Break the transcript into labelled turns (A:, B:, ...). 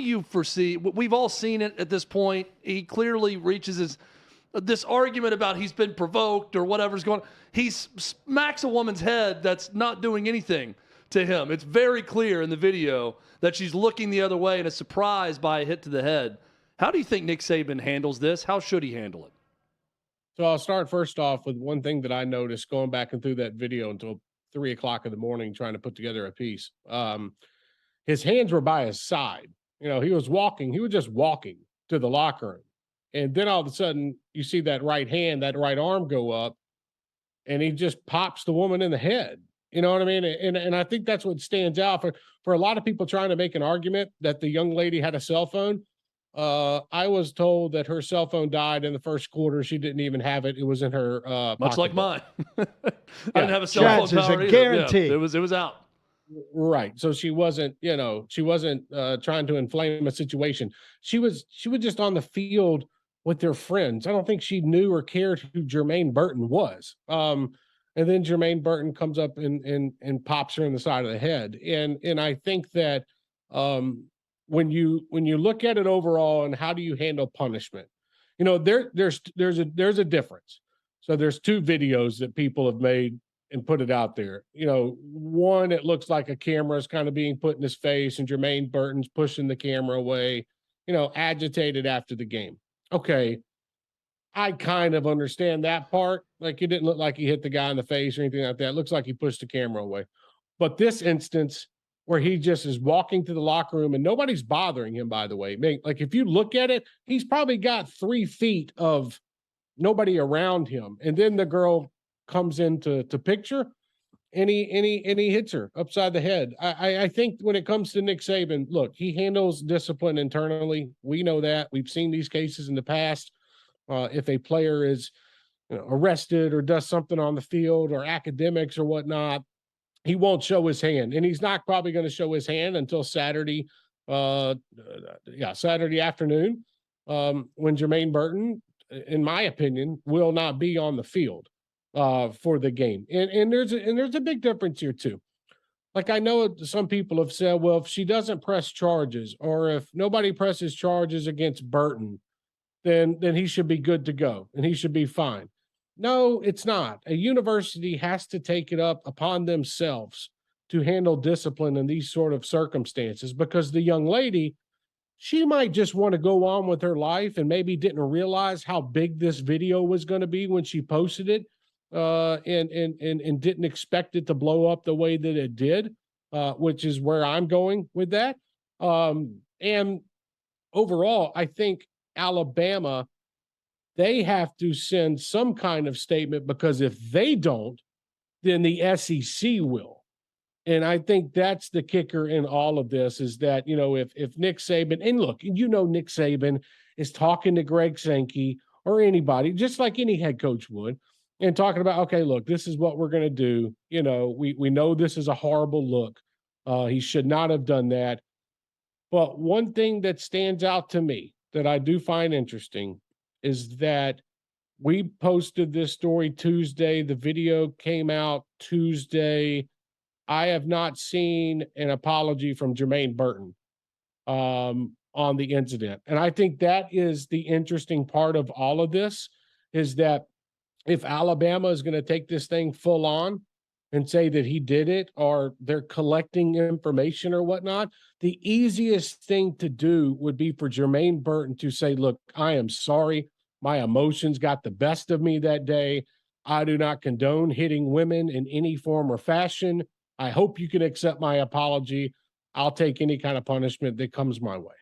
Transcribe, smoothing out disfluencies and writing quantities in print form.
A: you foresee? We've all seen it at this point. He clearly reaches this argument about he's been provoked or whatever's going on. He smacks a woman's head that's not doing anything to him. It's very clear in the video that she's looking the other way and is surprised by a hit to the head. How do you think Nick Saban handles this? How should he handle it?
B: So I'll start first off with one thing that I noticed going back and through that video until 3 o'clock in the morning trying to put together a piece. His hands were by his side. He was just walking to the locker room. And then all of a sudden you see that right hand, that right arm go up, and he just pops the woman in the head. You know what I mean? And I think that's what stands out for a lot of people trying to make an argument that the young lady had a cell phone. I was told that her cell phone died in the first quarter. She didn't even have it. It was in her
A: much like mine. I didn't have a cell
C: Chance
A: phone power
C: is a
A: either.
C: guarantee.
A: Yeah, it was out.
B: Right. So she wasn't trying to inflame a situation. She was just on the field with their friends. I don't think she knew or cared who Jermaine Burton was. And then Jermaine Burton comes up and pops her in the side of the head. And I think that when you look at it overall and how do you handle punishment, there's a difference. So there's two videos that people have made and put it out there. One, it looks like a camera is kind of being put in his face and Jermaine Burton's pushing the camera away, agitated after the game. Okay. I kind of understand that part. Like, it didn't look like he hit the guy in the face or anything like that. It looks like he pushed the camera away. But this instance where he just is walking to the locker room and nobody's bothering him, by the way. Like, if you look at it, he's probably got 3 feet of nobody around him. And then the girl comes into picture and he hits her upside the head. I think when it comes to Nick Saban, look, he handles discipline internally. We know that. We've seen these cases in the past. If a player is arrested or does something on the field or academics or whatnot, he won't show his hand. And he's not probably going to show his hand until Saturday afternoon, when Jermaine Burton, in my opinion, will not be on the field for the game. And there's a big difference here too. Like, I know some people have said, well, if she doesn't press charges or if nobody presses charges against Burton, then he should be good to go and he should be fine. No, it's not. A university has to take it up upon themselves to handle discipline in these sort of circumstances, because the young lady, she might just want to go on with her life and maybe didn't realize how big this video was going to be when she posted it, and didn't expect it to blow up the way that it did, which is where I'm going with that. And overall, I think Alabama, they have to send some kind of statement, because if they don't, then the SEC will. And I think that's the kicker in all of this, is that, if Nick Saban, and look, Nick Saban is talking to Greg Sankey or anybody, just like any head coach would, and talking about, okay, look, this is what we're going to do. We know this is a horrible look. He should not have done that. But one thing that stands out to me that I do find interesting is that we posted this story Tuesday. The video came out Tuesday. I have not seen an apology from Jermaine Burton on the incident. And I think that is the interesting part of all of this, is that if Alabama is going to take this thing full on and say that he did it, or they're collecting information or whatnot, the easiest thing to do would be for Jermaine Burton to say, look, I am sorry. My emotions got the best of me that day. I do not condone hitting women in any form or fashion. I hope you can accept my apology. I'll take any kind of punishment that comes my way.